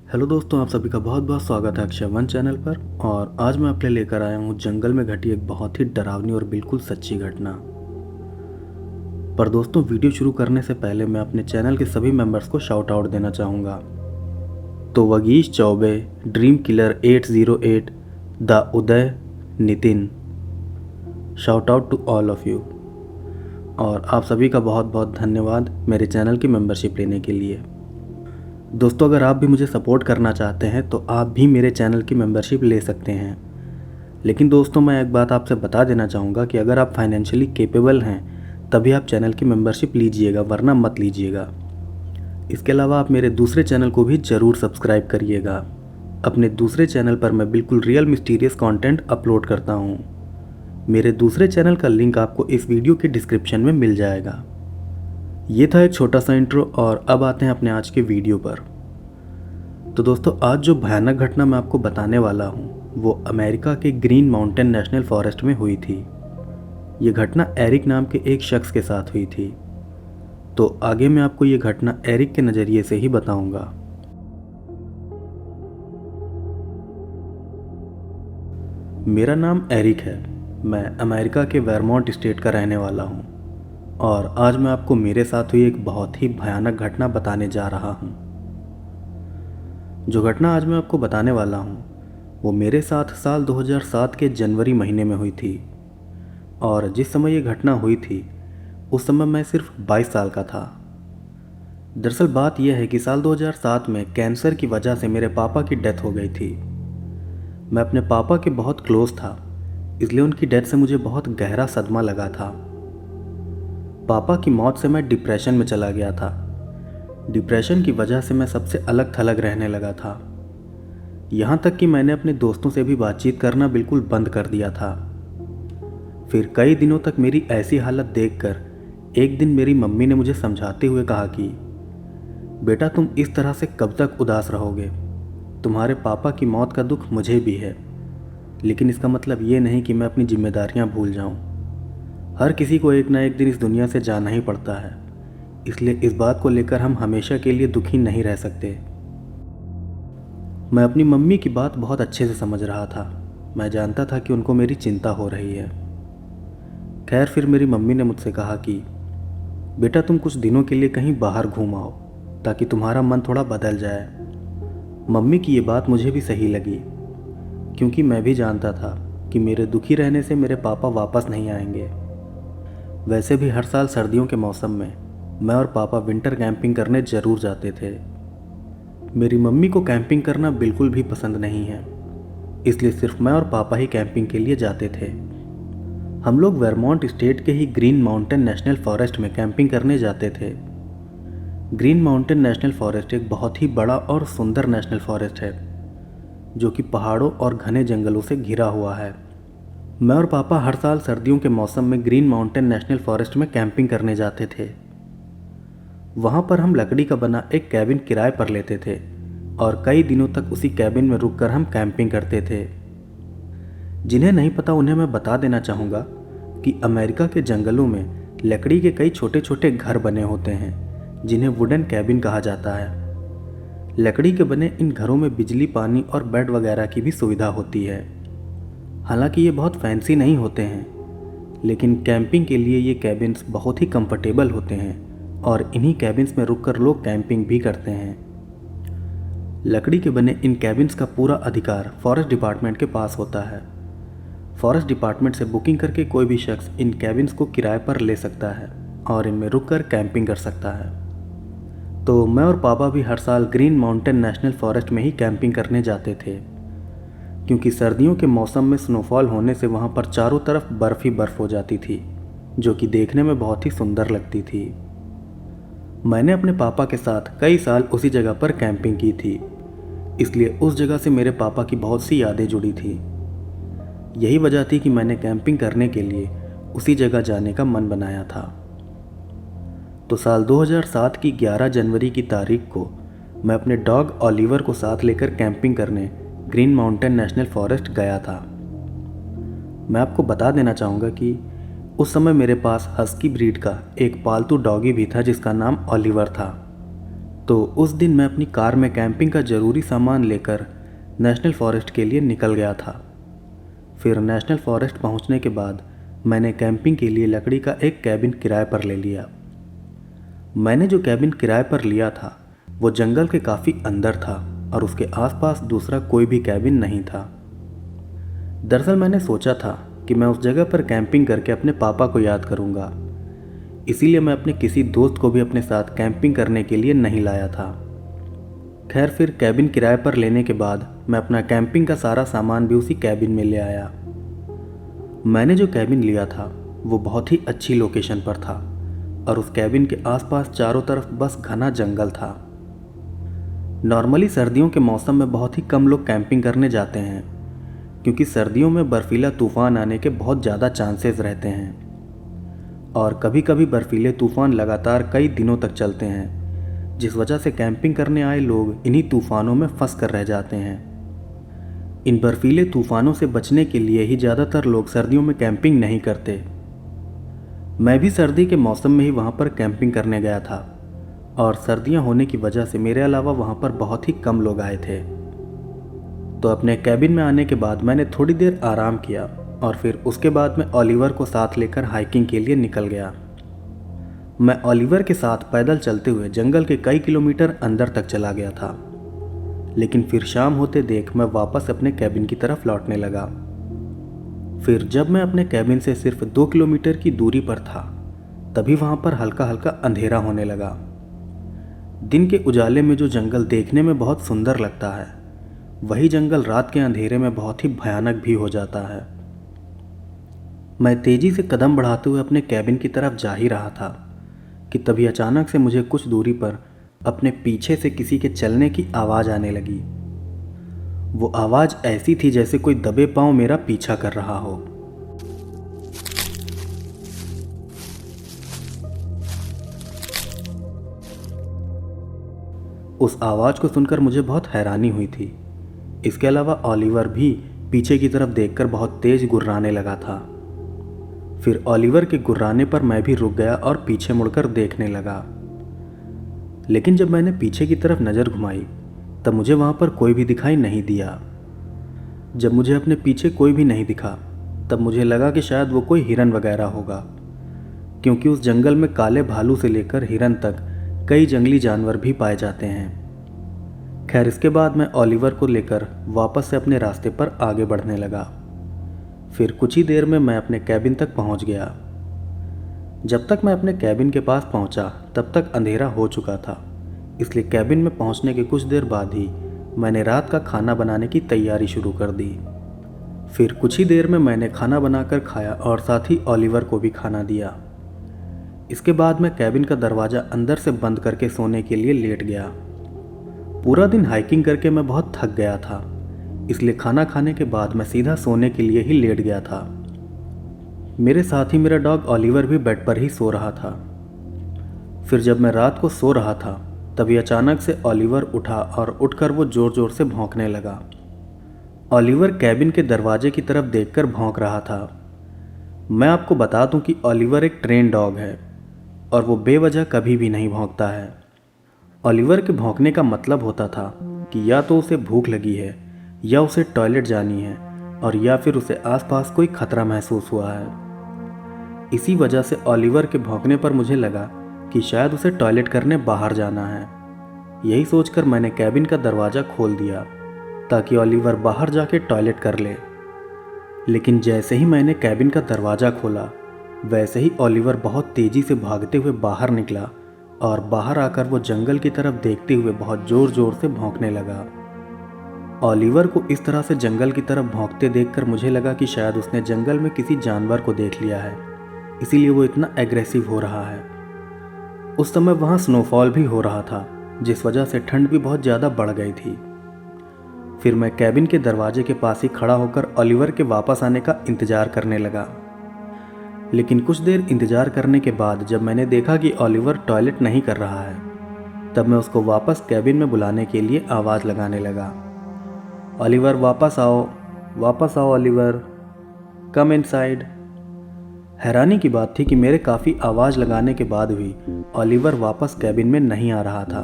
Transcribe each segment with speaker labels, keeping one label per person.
Speaker 1: Hello दोस्तों, आप सभी का बहुत बहुत स्वागत है अक्षय वन चैनल पर। और आज मैं आपके लिए लेकर आया हूँ जंगल में घटी एक बहुत ही डरावनी और बिल्कुल सच्ची घटना। पर दोस्तों, वीडियो शुरू करने से पहले मैं अपने चैनल के सभी मेंबर्स को शाउट आउट देना चाहूँगा। तो Vagish Choubey, dream killer 808, the Uday, Nitin, shout out to all of you. और आप सभी का बहुत बहुत धन्यवाद मेरे चैनल की मेंबरशिप लेने के लिए। दोस्तों, अगर आप भी मुझे सपोर्ट करना चाहते हैं तो आप भी मेरे चैनल की मेंबरशिप ले सकते हैं। लेकिन दोस्तों, मैं एक बात आपसे बता देना चाहूँगा कि अगर आप फाइनेंशियली कैपेबल हैं तभी आप चैनल की मेंबरशिप लीजिएगा, वरना मत लीजिएगा। इसके अलावा आप मेरे दूसरे चैनल को भी ज़रूर सब्सक्राइब करिएगा। अपने दूसरे चैनल पर मैं बिल्कुल रियल मिस्टीरियस कंटेंट अपलोड करता हूँ। मेरे दूसरे चैनल का लिंक आपको इस वीडियो के डिस्क्रिप्शन में मिल जाएगा। ये था एक छोटा सा इंट्रो और अब आते हैं अपने आज के वीडियो पर। तो दोस्तों, आज जो भयानक घटना मैं आपको बताने वाला हूँ वो अमेरिका के ग्रीन माउंटेन नेशनल फॉरेस्ट में हुई थी। ये घटना एरिक नाम के एक शख्स के साथ हुई थी। तो आगे मैं आपको ये घटना एरिक के नज़रिए से ही बताऊंगा। मेरा नाम एरिक है। मैं अमेरिका के वेरमॉन्ट स्टेट का रहने वाला हूँ और आज मैं आपको मेरे साथ हुई एक बहुत ही भयानक घटना बताने जा रहा हूँ। जो घटना आज मैं आपको बताने वाला हूँ वो मेरे साथ साल 2007 के जनवरी महीने में हुई थी। और जिस समय ये घटना हुई थी उस समय मैं सिर्फ 22 साल का था। दरअसल बात यह है कि साल 2007 में कैंसर की वजह से मेरे पापा की डेथ हो गई थी। मैं अपने पापा के बहुत क्लोज था, इसलिए उनकी डेथ से मुझे बहुत गहरा सदमा लगा था। पापा की मौत से मैं डिप्रेशन में चला गया था। डिप्रेशन की वजह से मैं सबसे अलग थलग रहने लगा था। यहाँ तक कि मैंने अपने दोस्तों से भी बातचीत करना बिल्कुल बंद कर दिया था। फिर कई दिनों तक मेरी ऐसी हालत देखकर एक दिन मेरी मम्मी ने मुझे समझाते हुए कहा कि बेटा, तुम इस तरह से कब तक उदास रहोगे? तुम्हारे पापा की मौत का दुख मुझे भी है, लेकिन इसका मतलब ये नहीं कि मैं अपनी जिम्मेदारियाँ भूल जाऊँ। हर किसी को एक ना एक दिन इस दुनिया से जाना ही पड़ता है, इसलिए इस बात को लेकर हम हमेशा के लिए दुखी नहीं रह सकते। मैं अपनी मम्मी की बात बहुत अच्छे से समझ रहा था। मैं जानता था कि उनको मेरी चिंता हो रही है। खैर, फिर मेरी मम्मी ने मुझसे कहा कि बेटा, तुम कुछ दिनों के लिए कहीं बाहर घूम आओ ताकि तुम्हारा मन थोड़ा बदल जाए। मम्मी की ये बात मुझे भी सही लगी, क्योंकि मैं भी जानता था कि मेरे दुखी रहने से मेरे पापा वापस नहीं आएंगे। वैसे भी हर साल सर्दियों के मौसम में मैं और पापा विंटर कैंपिंग करने ज़रूर जाते थे। मेरी मम्मी को कैंपिंग करना बिल्कुल भी पसंद नहीं है, इसलिए सिर्फ मैं और पापा ही कैंपिंग के लिए जाते थे। हम लोग वेरमॉन्ट स्टेट के ही ग्रीन माउंटेन नेशनल फॉरेस्ट में कैंपिंग करने जाते थे। ग्रीन माउंटेन नेशनल फॉरेस्ट एक बहुत ही बड़ा और सुंदर नेशनल फॉरेस्ट है जो कि पहाड़ों और घने जंगलों से घिरा हुआ है। मैं और पापा हर साल सर्दियों के मौसम में ग्रीन माउंटेन नेशनल फॉरेस्ट में कैंपिंग करने जाते थे। वहाँ पर हम लकड़ी का बना एक कैबिन किराए पर लेते थे और कई दिनों तक उसी कैबिन में रुककर हम कैंपिंग करते थे। जिन्हें नहीं पता उन्हें मैं बता देना चाहूँगा कि अमेरिका के जंगलों में लकड़ी के कई छोटे छोटे घर बने होते हैं जिन्हें वुडन कैबिन कहा जाता है। लकड़ी के बने इन घरों में बिजली, पानी और बेड वगैरह की भी सुविधा होती है। हालांकि ये बहुत फैंसी नहीं होते हैं, लेकिन कैंपिंग के लिए ये कैबिन्स बहुत ही कंफर्टेबल होते हैं और इन्हीं कैबिन्स में रुककर लोग कैंपिंग भी करते हैं। लकड़ी के बने इन कैबिन्स का पूरा अधिकार फॉरेस्ट डिपार्टमेंट के पास होता है। फॉरेस्ट डिपार्टमेंट से बुकिंग करके कोई भी शख्स इन कैबिन्स को किराए पर ले सकता है और इनमें रुककर कैंपिंग कर सकता है। तो मैं और पापा भी हर साल ग्रीन माउंटेन नेशनल फॉरेस्ट में ही कैंपिंग करने जाते थे, क्योंकि सर्दियों के मौसम में स्नोफॉल होने से वहाँ पर चारों तरफ बर्फ़ ही बर्फ़ हो जाती थी, जो कि देखने में बहुत ही सुंदर लगती थी। मैंने अपने पापा के साथ कई साल उसी जगह पर कैंपिंग की थी, इसलिए उस जगह से मेरे पापा की बहुत सी यादें जुड़ी थी। यही वजह थी कि मैंने कैंपिंग करने के लिए उसी जगह जाने का मन बनाया था। तो साल 2007 की 11 जनवरी की तारीख को मैं अपने डॉग ऑलिवर को साथ लेकर कैंपिंग करने ग्रीन माउंटेन नेशनल फॉरेस्ट गया था। मैं आपको बता देना चाहूँगा कि उस समय मेरे पास हस्की ब्रीड का एक पालतू डॉगी भी था जिसका नाम ऑलिवर था। तो उस दिन मैं अपनी कार में कैंपिंग का ज़रूरी सामान लेकर नेशनल फॉरेस्ट के लिए निकल गया था। फिर नेशनल फॉरेस्ट पहुंचने के बाद मैंने कैंपिंग के लिए लकड़ी का एक कैबिन किराए पर ले लिया। मैंने जो कैबिन किराए पर लिया था वो जंगल के काफ़ी अंदर था और उसके आसपास दूसरा कोई भी कैबिन नहीं था। दरअसल मैंने सोचा था कि मैं उस जगह पर कैंपिंग करके अपने पापा को याद करूंगा, इसीलिए मैं अपने किसी दोस्त को भी अपने साथ कैंपिंग करने के लिए नहीं लाया था। खैर, फिर कैबिन किराए पर लेने के बाद मैं अपना कैंपिंग का सारा सामान भी उसी कैबिन में ले आया। मैंने जो कैबिन लिया था वो बहुत ही अच्छी लोकेशन पर था और उस कैबिन के आसपास चारों तरफ बस घना जंगल था। नॉर्मली सर्दियों के मौसम में बहुत ही कम लोग कैंपिंग करने जाते हैं, क्योंकि सर्दियों में बर्फीला तूफान आने के बहुत ज़्यादा चांसेस रहते हैं और कभी कभी बर्फीले तूफान लगातार कई दिनों तक चलते हैं, जिस वजह से कैंपिंग करने आए लोग इन्हीं तूफानों में फंस कर रह जाते हैं। इन बर्फीले तूफानों से बचने के लिए ही ज़्यादातर लोग सर्दियों में कैंपिंग नहीं करते। मैं भी सर्दी के मौसम में ही वहाँ पर कैंपिंग करने गया था और सर्दियाँ होने की वजह से मेरे अलावा वहाँ पर बहुत ही कम लोग आए थे। तो अपने कैबिन में आने के बाद मैंने थोड़ी देर आराम किया और फिर उसके बाद मैं ओलिवर को साथ लेकर हाइकिंग के लिए निकल गया। मैं ओलिवर के साथ पैदल चलते हुए जंगल के कई किलोमीटर अंदर तक चला गया था, लेकिन फिर शाम होते देख मैं वापस अपने कैबिन की तरफ लौटने लगा। फिर जब मैं अपने कैबिन से सिर्फ 2 किलोमीटर की दूरी पर था, तभी वहाँ पर हल्का हल्का अंधेरा होने लगा। दिन के उजाले में जो जंगल देखने में बहुत सुंदर लगता है, वही जंगल रात के अंधेरे में बहुत ही भयानक भी हो जाता है। मैं तेजी से कदम बढ़ाते हुए अपने कैबिन की तरफ जा ही रहा था कि तभी अचानक से मुझे कुछ दूरी पर अपने पीछे से किसी के चलने की आवाज़ आने लगी। वो आवाज़ ऐसी थी जैसे कोई दबे पांव मेरा पीछा कर रहा हो। उस आवाज़ को सुनकर मुझे बहुत हैरानी हुई थी। इसके अलावा ओलिवर भी पीछे की तरफ देखकर बहुत तेज गुर्राने लगा था। फिर ओलिवर के गुर्राने पर मैं भी रुक गया और पीछे मुड़कर देखने लगा। लेकिन जब मैंने पीछे की तरफ नज़र घुमाई तब मुझे वहाँ पर कोई भी दिखाई नहीं दिया। जब मुझे अपने पीछे कोई भी नहीं दिखा तब मुझे लगा कि शायद वो कोई हिरन वगैरह होगा, क्योंकि उस जंगल में काले भालू से लेकर हिरन तक कई जंगली जानवर भी पाए जाते हैं। खैर, इसके बाद मैं ओलिवर को लेकर वापस से अपने रास्ते पर आगे बढ़ने लगा। फिर कुछ ही देर में मैं अपने कैबिन तक पहुंच गया। जब तक मैं अपने कैबिन के पास पहुंचा तब तक अंधेरा हो चुका था, इसलिए कैबिन में पहुंचने के कुछ देर बाद ही मैंने रात का खाना बनाने की तैयारी शुरू कर दी। फिर कुछ ही देर में मैंने खाना बनाकर खाया और साथ ही ओलिवर को भी खाना दिया। इसके बाद मैं कैबिन का दरवाज़ा अंदर से बंद करके सोने के लिए लेट गया। पूरा दिन हाइकिंग करके मैं बहुत थक गया था, इसलिए खाना खाने के बाद मैं सीधा सोने के लिए ही लेट गया था। मेरे साथ ही मेरा डॉग ओलिवर भी बेड पर ही सो रहा था। फिर जब मैं रात को सो रहा था तभी अचानक से ओलिवर उठा और उठकर वो ज़ोर ज़ोर से भौंकने लगा। ओलिवर कैबिन के दरवाजे की तरफ देखकर भौंक रहा था। मैं आपको बता दूं कि ओलिवर एक ट्रेन डॉग है और वो बेवजह कभी भी नहीं भौंकता है। ओलिवर के भौंकने का मतलब होता था कि या तो उसे भूख लगी है, या उसे टॉयलेट जानी है, और या फिर उसे आसपास कोई खतरा महसूस हुआ है। इसी वजह से ओलिवर के भौंकने पर मुझे लगा कि शायद उसे टॉयलेट करने बाहर जाना है। यही सोचकर मैंने कैबिन का दरवाज़ा खोल दिया ताकि ओलिवर बाहर जाके टॉयलेट कर ले। लेकिन जैसे ही मैंने कैबिन का दरवाज़ा खोला, वैसे ही ओलिवर बहुत तेज़ी से भागते हुए बाहर निकला और बाहर आकर वो जंगल की तरफ देखते हुए बहुत ज़ोर ज़ोर से भौंकने लगा। ओलिवर को इस तरह से जंगल की तरफ भौंकते देखकर मुझे लगा कि शायद उसने जंगल में किसी जानवर को देख लिया है, इसीलिए वो इतना एग्रेसिव हो रहा है। उस समय वहाँ स्नोफॉल भी हो रहा था, जिस वजह से ठंड भी बहुत ज़्यादा बढ़ गई थी। फिर मैं कैबिन के दरवाजे के पास ही खड़ा होकर ओलिवर के वापस आने का इंतज़ार करने लगा। लेकिन कुछ देर इंतज़ार करने के बाद जब मैंने देखा कि ओलिवर टॉयलेट नहीं कर रहा है, तब मैं उसको वापस कैबिन में बुलाने के लिए आवाज़ लगाने लगा। ओलिवर वापस आओ ओलिवर, कम इनसाइड। हैरानी की बात थी कि मेरे काफ़ी आवाज़ लगाने के बाद भी ओलिवर वापस कैबिन में नहीं आ रहा था।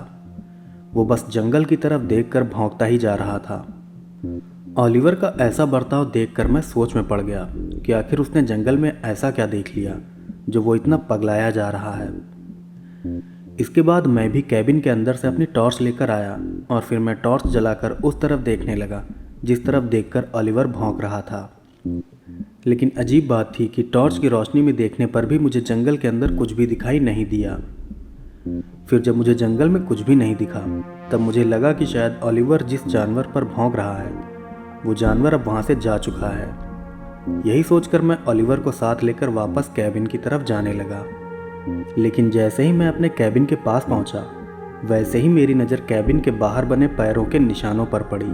Speaker 1: वो बस जंगल की तरफ देखकर भौंकता ही जा रहा था। ऑलिवर का ऐसा बर्ताव देखकर मैं सोच में पड़ गया कि आखिर उसने जंगल में ऐसा क्या देख लिया जो वो इतना पगलाया जा रहा है। इसके बाद मैं भी कैबिन के अंदर से अपनी टॉर्च लेकर आया और फिर मैं टॉर्च जलाकर उस तरफ देखने लगा जिस तरफ देखकर ऑलिवर भौंक रहा था। लेकिन अजीब बात थी कि टॉर्च की रोशनी में देखने पर भी मुझे जंगल के अंदर कुछ भी दिखाई नहीं दिया। फिर जब मुझे जंगल में कुछ भी नहीं दिखा तब मुझे लगा कि शायद ऑलिवर जिस जानवर पर भौंक रहा है वो जानवर अब वहाँ से जा चुका है। यही सोचकर मैं ऑलिवर को साथ लेकर वापस कैबिन की तरफ जाने लगा। लेकिन जैसे ही मैं अपने कैबिन के पास पहुंचा वैसे ही मेरी नज़र कैबिन के बाहर बने पैरों के निशानों पर पड़ी।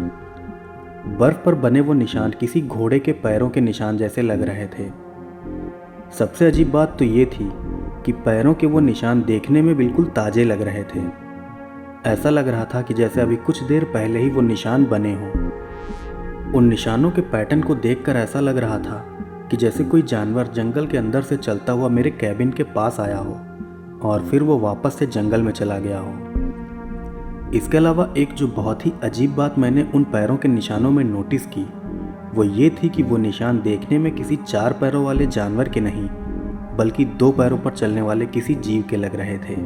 Speaker 1: बर्फ पर बने वो निशान किसी घोड़े के पैरों के निशान जैसे लग रहे थे। सबसे अजीब बात तो ये थी कि पैरों के वो निशान देखने में बिल्कुल ताजे लग रहे थे। ऐसा लग रहा था कि जैसे अभी कुछ देर पहले ही वो निशान बने हों। उन निशानों के पैटर्न को देखकर ऐसा लग रहा था कि जैसे कोई जानवर जंगल के अंदर से चलता हुआ मेरे कैबिन के पास आया हो और फिर वो वापस से जंगल में चला गया हो। इसके अलावा एक जो बहुत ही अजीब बात मैंने उन पैरों के निशानों में नोटिस की वो ये थी कि वो निशान देखने में किसी 4 पैरों वाले जानवर के नहीं बल्कि 2 पैरों पर चलने वाले किसी जीव के लग रहे थे।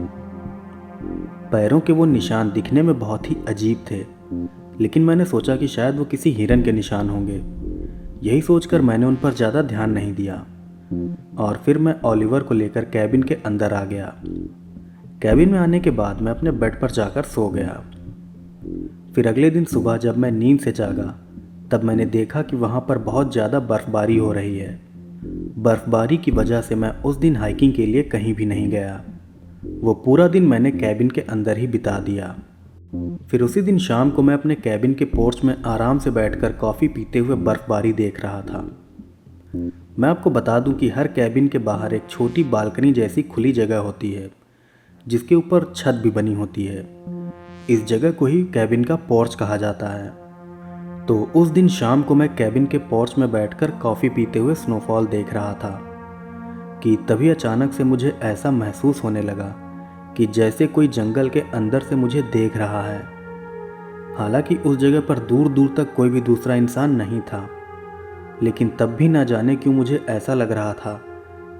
Speaker 1: पैरों के वो निशान दिखने में बहुत ही अजीब थे, लेकिन मैंने सोचा कि शायद वो किसी हिरन के निशान होंगे। यही सोचकर मैंने उन पर ज़्यादा ध्यान नहीं दिया और फिर मैं ऑलिवर को लेकर कैबिन के अंदर आ गया। कैबिन में आने के बाद मैं अपने बेड पर जाकर सो गया। फिर अगले दिन सुबह जब मैं नींद से जागा तब मैंने देखा कि वहाँ पर बहुत ज़्यादा बर्फ़बारी हो रही है। बर्फ़बारी की वजह से मैं उस दिन हाइकिंग के लिए कहीं भी नहीं गया। वो पूरा दिन मैंने कैबिन के अंदर ही बिता दिया। फिर उसी दिन शाम को मैं अपने कैबिन के पोर्च में आराम से बैठकर कॉफ़ी पीते हुए बर्फ़बारी देख रहा था। मैं आपको बता दूं कि हर कैबिन के बाहर एक छोटी बालकनी जैसी खुली जगह होती है जिसके ऊपर छत भी बनी होती है। इस जगह को ही कैबिन का पोर्च कहा जाता है। तो उस दिन शाम को मैं कैबिन के पोर्च में बैठकर कॉफ़ी पीते हुए स्नोफॉल देख रहा था कि तभी अचानक से मुझे ऐसा महसूस होने लगा कि जैसे कोई जंगल के अंदर से मुझे देख रहा है। हालांकि उस जगह पर दूर दूर तक कोई भी दूसरा इंसान नहीं था, लेकिन तब भी ना जाने क्यों मुझे ऐसा लग रहा था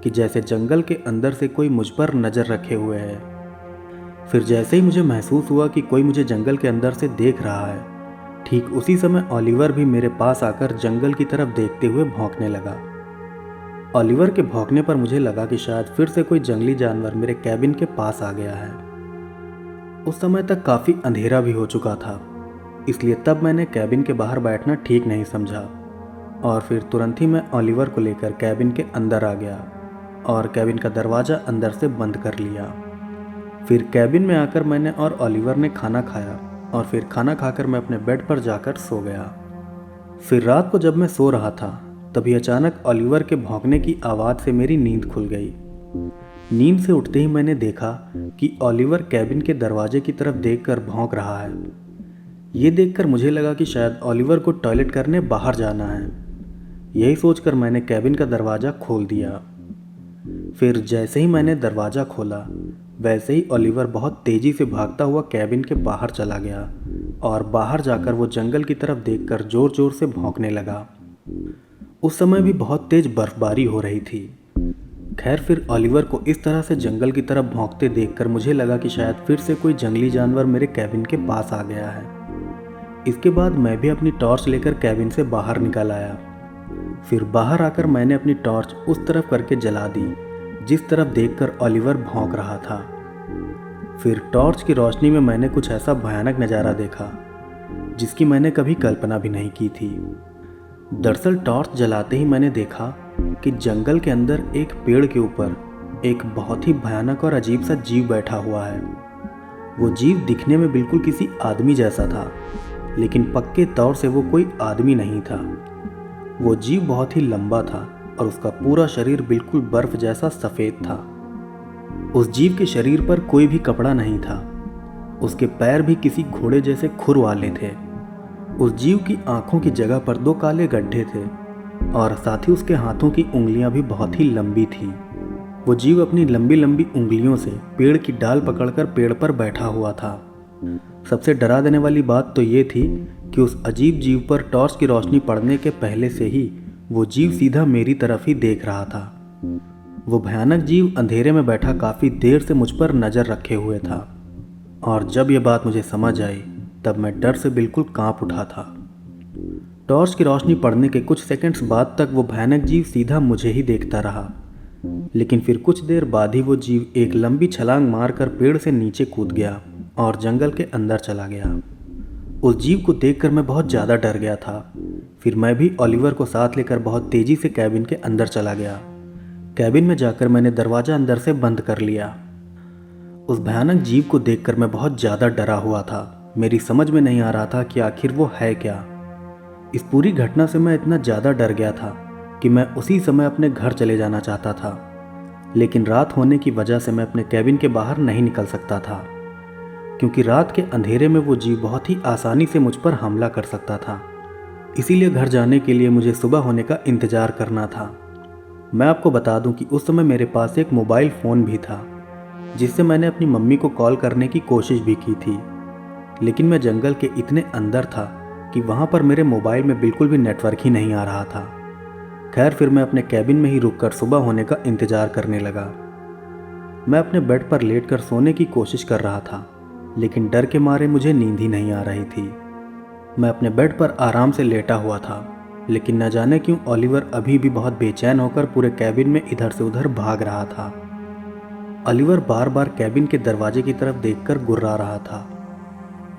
Speaker 1: कि जैसे जंगल के अंदर से कोई मुझ पर नज़र रखे हुए है। फिर जैसे ही मुझे महसूस हुआ कि कोई मुझे जंगल के अंदर से देख रहा है, ठीक उसी समय ऑलिवर भी मेरे पास आकर जंगल की तरफ देखते हुए भौंकने लगा। ऑलिवर के भौंकने पर मुझे लगा कि शायद फिर से कोई जंगली जानवर मेरे कैबिन के पास आ गया है। उस समय तक काफ़ी अंधेरा भी हो चुका था, इसलिए तब मैंने कैबिन के बाहर बैठना ठीक नहीं समझा और फिर तुरंत ही मैं ऑलिवर को लेकर कैबिन के अंदर आ गया और कैबिन का दरवाज़ा अंदर से बंद कर लिया। फिर कैबिन में आकर मैंने और ऑलिवर ने खाना खाया और फिर खाना खाकर मैं अपने बेड पर जाकर सो गया। फिर रात को जब मैं सो रहा था तभी अचानक ऑलिवर के भौंकने की आवाज़ से मेरी नींद खुल गई। नींद से उठते ही मैंने देखा कि ऑलिवर कैबिन के दरवाजे की तरफ देखकर भौंक रहा है। ये देखकर मुझे लगा कि शायद ऑलिवर को टॉयलेट करने बाहर जाना है। यही सोचकर मैंने कैबिन का दरवाज़ा खोल दिया। फिर जैसे ही मैंने दरवाज़ा खोला वैसे ही ऑलिवर बहुत तेज़ी से भागता हुआ कैबिन के बाहर चला गया और बाहर जाकर वो जंगल की तरफ देखकर ज़ोर ज़ोर से भौंकने लगा। उस समय भी बहुत तेज बर्फबारी हो रही थी। खैर फिर ऑलिवर को इस तरह से जंगल की तरफ भौंकते देखकर मुझे लगा कि शायद फिर से कोई जंगली जानवर मेरे कैबिन के पास आ गया है। इसके बाद मैं भी अपनी टॉर्च लेकर कैबिन से बाहर निकल आया। फिर बाहर आकर मैंने अपनी टॉर्च उस तरफ करके जला दी जिस तरफ देखकर ऑलिवर भौंक रहा था। फिर टॉर्च की रोशनी में मैंने कुछ ऐसा भयानक नज़ारा देखा जिसकी मैंने कभी कल्पना भी नहीं की थी। दरअसल टॉर्च जलाते ही मैंने देखा कि जंगल के अंदर एक पेड़ के ऊपर एक बहुत ही भयानक और अजीब सा जीव बैठा हुआ है। वो जीव दिखने में बिल्कुल किसी आदमी जैसा था, लेकिन पक्के तौर से वो कोई आदमी नहीं था। वो जीव बहुत ही लंबा था और उसका पूरा शरीर बिल्कुल बर्फ जैसा सफ़ेद था। उस जीव के शरीर पर कोई भी कपड़ा नहीं था। उसके पैर भी किसी घोड़े जैसे खुर वाले थे। उस जीव की आंखों की जगह पर 2 काले गड्ढे थे और साथ ही उसके हाथों की उंगलियां भी बहुत ही लंबी थी। वो जीव अपनी लंबी लंबी उंगलियों से पेड़ की डाल पकड़कर पेड़ पर बैठा हुआ था। सबसे डरा देने वाली बात तो ये थी कि उस अजीब जीव पर टॉर्च की रोशनी पड़ने के पहले से ही वो जीव सीधा मेरी तरफ ही देख रहा था। वो भयानक जीव अंधेरे में बैठा काफ़ी देर से मुझ पर नज़र रखे हुए था, और जब ये बात मुझे समझ आई तब मैं डर से बिल्कुल कांप उठा था। टॉर्च की रोशनी पड़ने के कुछ सेकंड्स बाद तक वो भयानक जीव सीधा मुझे ही देखता रहा, लेकिन फिर कुछ देर बाद ही वो जीव एक लंबी छलांग मारकर पेड़ से नीचे कूद गया और जंगल के अंदर चला गया। उस जीव को देखकर मैं बहुत ज़्यादा डर गया था। फिर मैं भी ओलिवर को साथ लेकर बहुत तेज़ी से कैबिन के अंदर चला गया। कैबिन में जाकर मैंने दरवाज़ा अंदर से बंद कर लिया। उस भयानक जीव को देखकर मैं बहुत ज़्यादा डरा हुआ था। मेरी समझ में नहीं आ रहा था कि आखिर वो है क्या। इस पूरी घटना से मैं इतना ज़्यादा डर गया था कि मैं उसी समय अपने घर चले जाना चाहता था, लेकिन रात होने की वजह से मैं अपने कैबिन के बाहर नहीं निकल सकता था, क्योंकि रात के अंधेरे में वो जीव बहुत ही आसानी से मुझ पर हमला कर सकता था। इसीलिए घर जाने के लिए मुझे सुबह होने का इंतज़ार करना था। मैं आपको बता दूं कि उस समय मेरे पास एक मोबाइल फ़ोन भी था, जिससे मैंने अपनी मम्मी को कॉल करने की कोशिश भी की थी, लेकिन मैं जंगल के इतने अंदर था कि वहाँ पर मेरे मोबाइल में बिल्कुल भी नेटवर्क ही नहीं आ रहा था। खैर, फिर मैं अपने कैबिन में ही रुककर सुबह होने का इंतज़ार करने लगा। मैं अपने बेड पर लेटकर सोने की कोशिश कर रहा था, लेकिन डर के मारे मुझे नींद ही नहीं आ रही थी। मैं अपने बेड पर आराम से लेटा हुआ था, लेकिन न जाने क्यों ओलिवर अभी भी बहुत बेचैन होकर पूरे कैबिन में इधर से उधर भाग रहा था। ओलिवर बार बार कैबिन के दरवाजे की तरफ देखकर गुर्रा रहा था।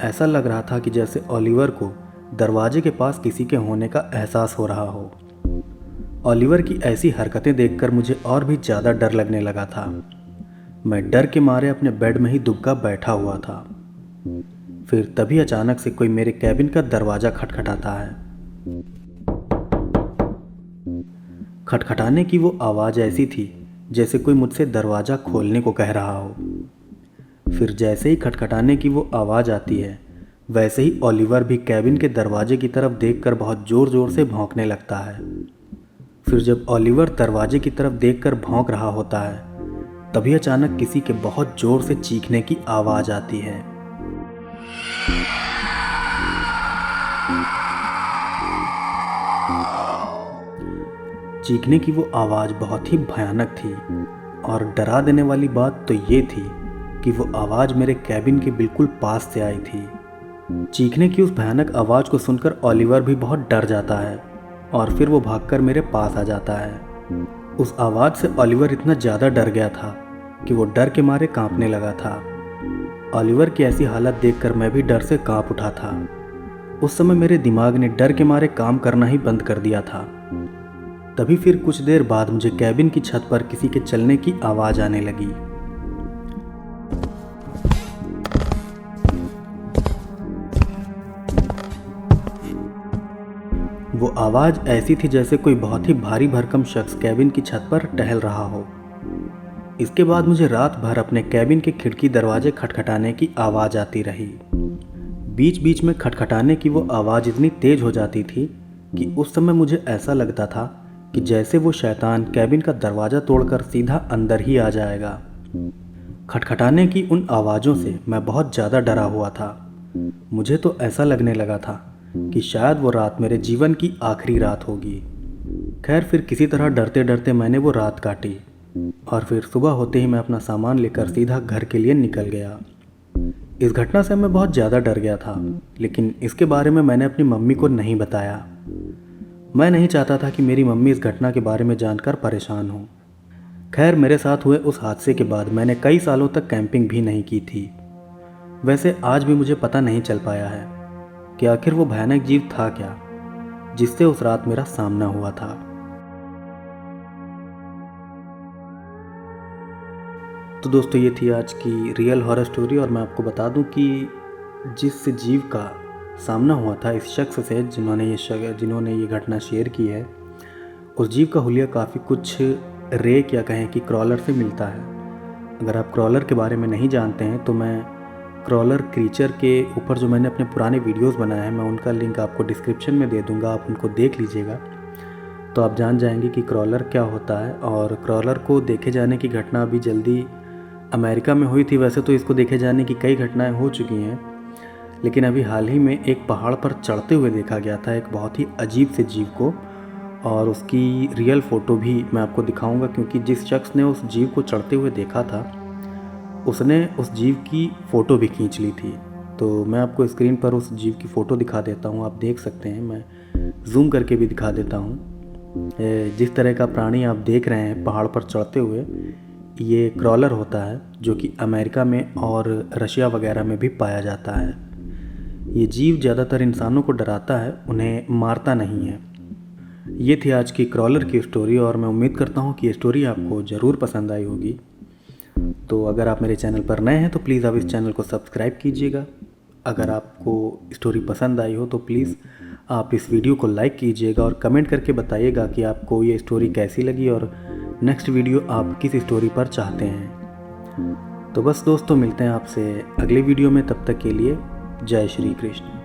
Speaker 1: ऐसा लग रहा था कि जैसे ओलिवर को दरवाजे के पास किसी के होने का एहसास हो रहा हो। ओलिवर की ऐसी हरकतें देखकर मुझे और भी ज़्यादा डर लगने लगा था। मैं डर के मारे अपने बेड में ही दुबका बैठा हुआ था। फिर तभी अचानक से कोई मेरे कैबिन का दरवाज़ा खटखटाता है। खटखटाने की वो आवाज़ ऐसी थी जैसे कोई मुझसे दरवाज़ा खोलने को कह रहा हो। फिर जैसे ही खटखटाने की वो आवाज़ आती है, वैसे ही ओलिवर भी कैबिन के दरवाजे की तरफ देखकर बहुत ज़ोर ज़ोर से भौंकने लगता है। फिर जब ओलिवर दरवाजे की तरफ देखकर भौंक रहा होता है, तभी अचानक किसी के बहुत ज़ोर से चीखने की आवाज़ आती है। चीखने की वो आवाज़ बहुत ही भयानक थी, और डरा देने वाली बात तो ये थी कि वो आवाज़ मेरे कैबिन के बिल्कुल पास से आई थी। चीखने की उस भयानक आवाज़ को सुनकर ओलिवर भी बहुत डर जाता है, और फिर वो भागकर मेरे पास आ जाता है। उस आवाज़ से ओलिवर इतना ज़्यादा डर गया था कि वो डर के मारे कांपने लगा था। ओलिवर की ऐसी हालत देखकर मैं भी डर से कांप उठा था। उस समय मेरे दिमाग ने डर के मारे काम करना ही बंद कर दिया था। तभी फिर कुछ देर बाद मुझे कैबिन की छत पर किसी के चलने की आवाज़ आने लगी। वो आवाज़ ऐसी थी जैसे कोई बहुत ही भारी भरकम शख्स कैबिन की छत पर टहल रहा हो। इसके बाद मुझे रात भर अपने कैबिन के खिड़की दरवाजे खटखटाने की आवाज़ आती रही। बीच बीच में खटखटाने की वो आवाज़ इतनी तेज़ हो जाती थी कि उस समय मुझे ऐसा लगता था कि जैसे वो शैतान कैबिन का दरवाज़ा तोड़कर सीधा अंदर ही आ जाएगा। खटखटाने की उन आवाज़ों से मैं बहुत ज़्यादा डरा हुआ था। मुझे तो ऐसा लगने लगा था कि शायद वो रात मेरे जीवन की आखिरी रात होगी। खैर, फिर किसी तरह डरते डरते मैंने वो रात काटी, और फिर सुबह होते ही मैं अपना सामान लेकर सीधा घर के लिए निकल गया। इस घटना से मैं बहुत ज़्यादा डर गया था, लेकिन इसके बारे में मैंने अपनी मम्मी को नहीं बताया। मैं नहीं चाहता था कि मेरी मम्मी इस घटना के बारे में जानकर परेशान हो। खैर, मेरे साथ हुए उस हादसे के बाद मैंने कई सालों तक कैंपिंग भी नहीं की थी। वैसे आज भी मुझे पता नहीं चल पाया है कि आखिर वो भयानक जीव था क्या जिससे उस रात मेरा सामना हुआ था। तो दोस्तों, ये थी आज की रियल हॉरर स्टोरी, और मैं आपको बता दूं कि जिस जीव का सामना हुआ था इस शख्स से जिन्होंने ये घटना शेयर की है, उस जीव का हुलिया काफ़ी कुछ रेक या कहें कि क्रॉलर से मिलता है। अगर आप क्रॉलर के बारे में नहीं जानते हैं तो मैं क्रॉलर क्रीचर के ऊपर जो मैंने अपने पुराने वीडियोस बनाए हैं, मैं उनका लिंक आपको डिस्क्रिप्शन में दे दूंगा। आप उनको देख लीजिएगा तो आप जान जाएंगे कि क्रॉलर क्या होता है। और क्रॉलर को देखे जाने की घटना अभी जल्दी अमेरिका में हुई थी। वैसे तो इसको देखे जाने की कई घटनाएं हो चुकी हैं, लेकिन अभी हाल ही में एक पहाड़ पर चढ़ते हुए देखा गया था एक बहुत ही अजीब से जीव को, और उसकी रियल फ़ोटो भी मैं आपको दिखाऊंगा, क्योंकि जिस शख्स ने उस जीव को चढ़ते हुए देखा था उसने उस जीव की फ़ोटो भी खींच ली थी। तो मैं आपको स्क्रीन पर उस जीव की फ़ोटो दिखा देता हूँ, आप देख सकते हैं। मैं जूम करके भी दिखा देता हूँ। जिस तरह का प्राणी आप देख रहे हैं पहाड़ पर चढ़ते हुए, ये क्रॉलर होता है, जो कि अमेरिका में और रशिया वगैरह में भी पाया जाता है। ये जीव ज़्यादातर इंसानों को डराता है, उन्हें मारता नहीं है। ये थी आज की क्रॉलर की स्टोरी, और मैं उम्मीद करता हूँ कि ये स्टोरी आपको ज़रूर पसंद आई होगी। तो अगर आप मेरे चैनल पर नए हैं तो प्लीज़ आप इस चैनल को सब्सक्राइब कीजिएगा। अगर आपको स्टोरी पसंद आई हो तो प्लीज़ आप इस वीडियो को लाइक कीजिएगा और कमेंट करके बताइएगा कि आपको ये स्टोरी कैसी लगी और नेक्स्ट वीडियो आप किस स्टोरी पर चाहते हैं। तो बस दोस्तों, मिलते हैं आपसे अगले वीडियो में, तब तक के लिए जय श्री कृष्ण।